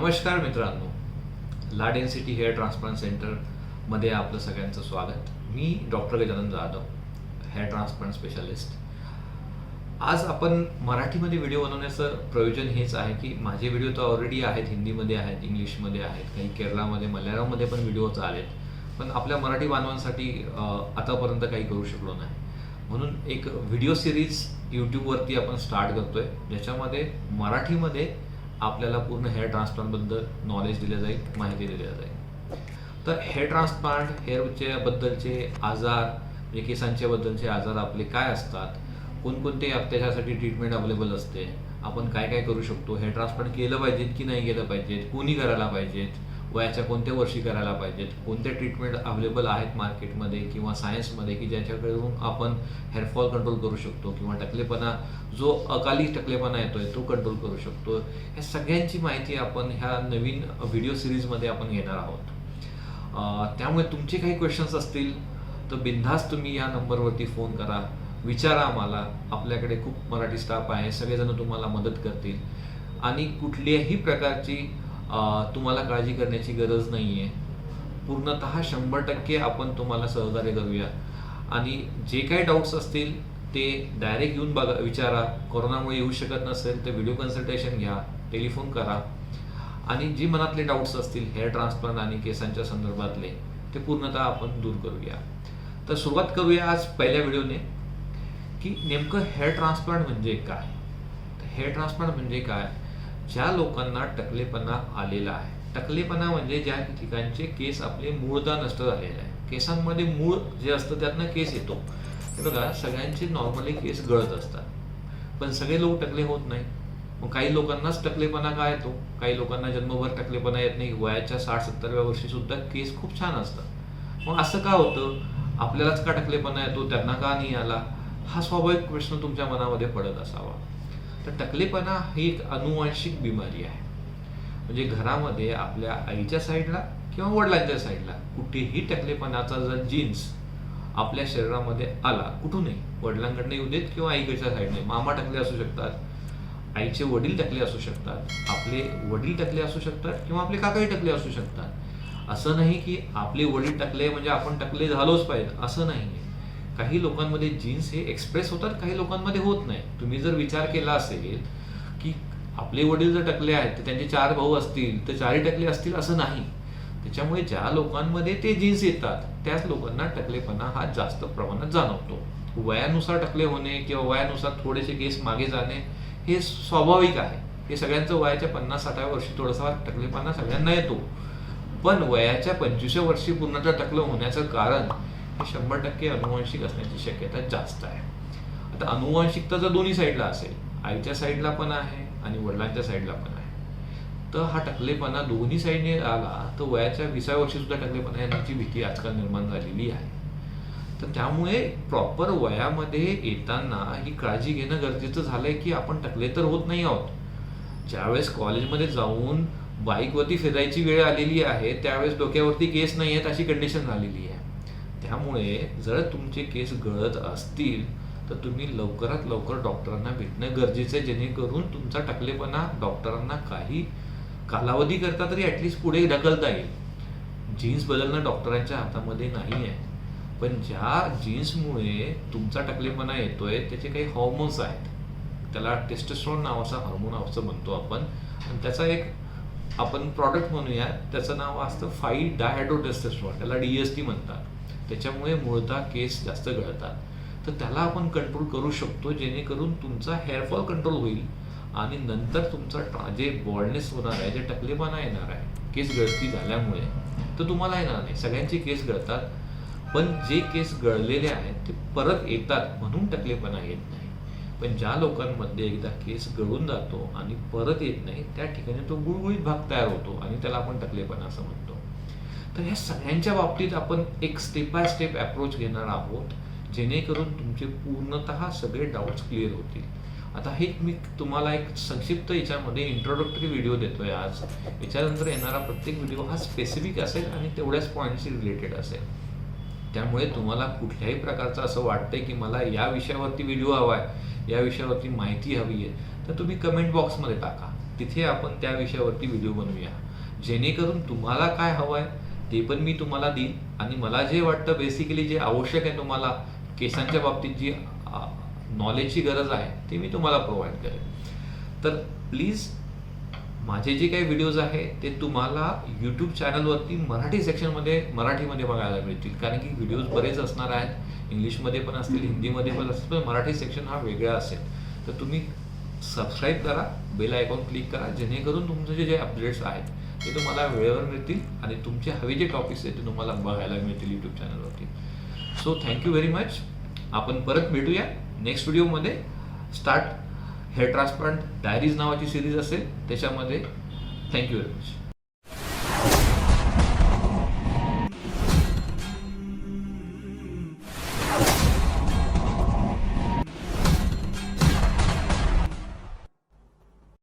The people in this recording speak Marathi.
नमस्कार मित्रांनो, ला डेन्सिटी हेअर ट्रान्सप्लांट सेंटरमध्ये आपलं सगळ्यांचं स्वागत. मी doctor Gajanan Jadhav, hair transplant specialist. आज आपण मराठीमध्ये व्हिडिओ बनवण्याचं प्रयोजन हेच आहे की माझे व्हिडिओ तर ऑलरेडी आहेत, हिंदीमध्ये आहेत, इंग्लिशमध्ये आहेत, काही केरळामध्ये मल्याळममध्ये पण व्हिडिओज आलेत, पण आपल्या मराठी बांधवांसाठी आतापर्यंत काही करू शकलो नाही. म्हणून एक व्हिडिओ सिरीज यूट्यूबवरती आपण स्टार्ट करतोय, ज्याच्यामध्ये मराठीमध्ये आपल्याला पूर्ण हेअर ट्रान्सप्लांटबद्दल नॉलेज दिलं जाईल, माहिती दिली जाईल. तर हेअर ट्रान्सप्लांट, हेअरच्या बद्दलचे आजार, म्हणजे केसांच्या बद्दलचे आजार आपले काय असतात, कोणकोणते त्याच्यासाठी ट्रीटमेंट अवेलेबल असते, आपण काय काय करू शकतो, हेअर ट्रान्सप्लांट केलं पाहिजेत की नाही केलं पाहिजेत, कोणी करायला पाहिजेत, वयाच्या कोणत्या वर्षी करायला पाहिजेत, कोणत्या ट्रीटमेंट अवेलेबल आहेत मार्केटमध्ये किंवा सायन्समध्ये की ज्याच्याकडून आपण हेअरफॉल कंट्रोल करू शकतो किंवा टकलेपणा, जो अकाली टकलेपणा येतोय तो कंट्रोल करू शकतो. ह्या सगळ्यांची माहिती आपण ह्या नवीन व्हिडिओ सिरीजमध्ये आपण घेणार आहोत. त्यामुळे तुमचे काही क्वेश्चन्स असतील तर बिनधास्त तुम्ही या नंबरवरती फोन करा, विचारा आम्हाला. आपल्याकडे खूप मराठी स्टाफ आहे, सगळेजण तुम्हाला मदत करतील आणि कुठल्याही प्रकारची तुम्हाला काळजी करण्याची गरज नाही आहे. पूर्णतः 100% आपण तुम्हाला सहकार्य करूया आणि जे काही डाऊट्स असतील ते डायरेक्ट येऊन बघा, विचारा. कोरोनामुळे येऊ शकत नसेल तर व्हिडिओ कन्सल्टेशन घ्या, टेलिफोन करा आणि जे मनातले डाऊट्स असतील हेअर ट्रान्सप्लांट आणि केसांच्या संदर्भातले ते पूर्णतः आपण दूर करूया. तर सुरुवात करूया आज पहिल्या व्हिडिओने की नेमकं हेअर ट्रान्सप्लांट म्हणजे काय. हेअर ट्रान्सप्लांट म्हणजे काय? ज्या लोकांना टकलेपणा आलेला आहे, टकलेपणा म्हणजे ज्या ठिकाणचे केस आपले मूळतः नष्ट झालेले आहे, केसांमध्ये मूळ जे असतं त्यातनं केस येतो. हे बघा, सगळ्यांचे नॉर्मली केस गळत असतात, पण सगळे लोक टकले होत नाही. मग काही लोकांनाच टकलेपणा का येतो, काही लोकांना जन्मभर टकलेपणा येत नाही, वयाच्या 60-70व्या वर्षी सुद्धा केस खूप छान असतात. मग असं का होतं? आपल्यालाच का टकलेपणा येतो, त्यांना का नाही आला? हा स्वाभाविक प्रश्न तुमच्या मनामध्ये पडत असावा. तर टकलेपणा ही एक अनुवांशिक बिमारी आहे. म्हणजे घरामध्ये आपल्या आईच्या साईडला किंवा वडिलांच्या साईडला कुठेही टकलेपणाचा जर जीन्स आपल्या शरीरामध्ये आला, कुठूनही, वडिलांकडनं येऊ देत किंवा आईकडच्या साईडने, मामा टकले असू शकतात, आईचे वडील टकले असू शकतात, आपले वडील टकले असू शकतात किंवा आपले काकाही टकले असू शकतात. असं नाही की आपले वडील टकले म्हणजे आपण टकले झालोच पाहिजे, असं नाही. काही लोकांमध्ये जीन्स हे एक्सप्रेस होतात, काही लोकांमध्ये होत नाही. तुम्ही जर विचार केला असेल की आपले वडील जर टकले आहेत तर त्यांचे 4 भाऊ असतील तर 4ही टकले असतील, असं नाही. त्याच्यामुळे ज्या लोकांमध्ये ते जीन्स येतात त्याच लोकांना टकलेपणा हा जास्त प्रमाणात जाणवतो. वयानुसार टकले होणे किंवा वयानुसार थोडेसे केस मागे जाणे हे स्वाभाविक आहे. हे सगळ्यांचं वयाच्या 50-60व्या वर्षी थोडासा टकलेपणा सगळ्यांना येतो, पण वयाच्या 25व्या वर्षी पूर्णतः टकलं होण्याचं कारण 100% अनुवांशिक असण्याची शक्यता जास्त आहे. आता अनुवांशिकता जर दोन्ही साईडला असेल, आईच्या साईडला पण आहे आणि वडिलांच्या साईडला पण आहे, तर हा टकलेपणा दोन्ही साईडने आला तर वयाच्या 20व्या वर्षी सुद्धा टकलेपणा येण्याची भीती आजकाल निर्माण झालेली आहे. तर त्यामुळे प्रॉपर वयामध्ये येताना ही काळजी घेणं गरजेचं झालंय की आपण टकले तर होत नाही आहोत. ज्यावेळेस कॉलेजमध्ये जाऊन बाईकवरती फिरायची वेळ आलेली आहे त्यावेळेस डोक्यावरती केस नाही आहेत अशी कंडिशन झालेली आहे. त्यामुळे जर तुमचे केस गळत असतील तर तुम्ही लवकरात लवकर डॉक्टरांना भेटणं गरजेचं आहे, जेणेकरून तुमचा टकलेपणा डॉक्टरांना काही कालावधी करता तरी ॲटलिस्ट पुढे ढकलता येईल. जीन्स बदलणं डॉक्टरांच्या हातामध्ये नाही आहे, पण ज्या जीन्समुळे तुमचा टकलेपणा येतोय त्याचे काही हॉर्मोन्स आहेत, त्याला टेस्टोस्टेरोन नावाचा हार्मोन असं म्हणतो आपण, आणि त्याचा एक आपण प्रॉडक्ट म्हणूया, त्याचं नाव असतं 5-डायहायड्रोटेस्टोस्टेरोन, त्याला DST म्हणतात. त्याच्यामुळे मूळतः केस जास्त गळतात. तर त्याला आपण कंट्रोल करू शकतो, जेणेकरून तुमचा हेअरफॉल कंट्रोल होईल आणि नंतर तुमचा जे बॉल्डनेस होणार आहे, जे टकलेपणा येणार आहे केस गळती झाल्यामुळे, तर तुम्हाला येणार नाही. सगळ्यांचे केस गळतात, पण जे केस गळलेले आहेत ते परत येतात म्हणून टकलेपणा येत नाही. पण ज्या लोकांमध्ये एकदा केस गळून जातो आणि परत येत नाही त्या ठिकाणी तो गुळगुळीत भाग तयार होतो आणि त्याला आपण टकलेपणा असं म्हणतो. तर ह्या सगळ्यांच्या बाबतीत आपण एक स्टेप बाय स्टेप अप्रोच घेणार आहोत, जेणेकरून तुमचे पूर्णतः सगळे डाऊट्स क्लिअर होतील. आता हे मी तुम्हाला एक संक्षिप्त याच्यामध्ये इंट्रोडक्टरी व्हिडिओ देतोय आज. याच्यानंतर येणारा प्रत्येक व्हिडिओ हा स्पेसिफिक असेल आणि तेवढ्याच पॉईंटशी रिलेटेड असेल. त्यामुळे तुम्हाला कुठल्याही प्रकारचं असं वाटतंय की मला या विषयावरती व्हिडिओ हवा आहे, या विषयावरती माहिती हवी आहे, तर तुम्ही कमेंट बॉक्समध्ये टाका. तिथे आपण त्या विषयावरती व्हिडिओ बनवूया, जेणेकरून तुम्हाला काय हवं आहे ते पण मी तुम्हाला देईन आणि मला जे वाटतं बेसिकली जे आवश्यक आहे तुम्हाला केसांच्या बाबतीत जी नॉलेजची गरज आहे ते मी तुम्हाला प्रोव्हाइड करेन. तर प्लीज माझे जे काही व्हिडिओज आहे ते तुम्हाला यूट्यूब चॅनलवरती मराठी सेक्शनमध्ये मराठीमध्ये बघायला मिळतील, कारण की व्हिडिओज बरेच असणार आहेत, इंग्लिशमध्ये पण असतील, हिंदीमध्ये पण असतील, पण मराठी सेक्शन हा वेगळा असेल. तर तुम्ही सबस्क्राईब करा, बेल आयकॉन क्लिक करा, जेणेकरून तुमचे जे अपडेट्स आहेत ते तुम्हाला वेळेवर मिळतील आणि तुमचे हवे जे टॉपिक्स आहेत ते तुम्हाला बघायला मिळतील यूट्यूब चॅनलवरती. So thank you very much. आपण परत भेटूया नेक्स्ट व्हिडिओमध्ये. स्टार्ट हेअर ट्रान्सप्लांट डायरीज नावाची सिरीज असेल त्याच्यामध्ये. Thank you very much.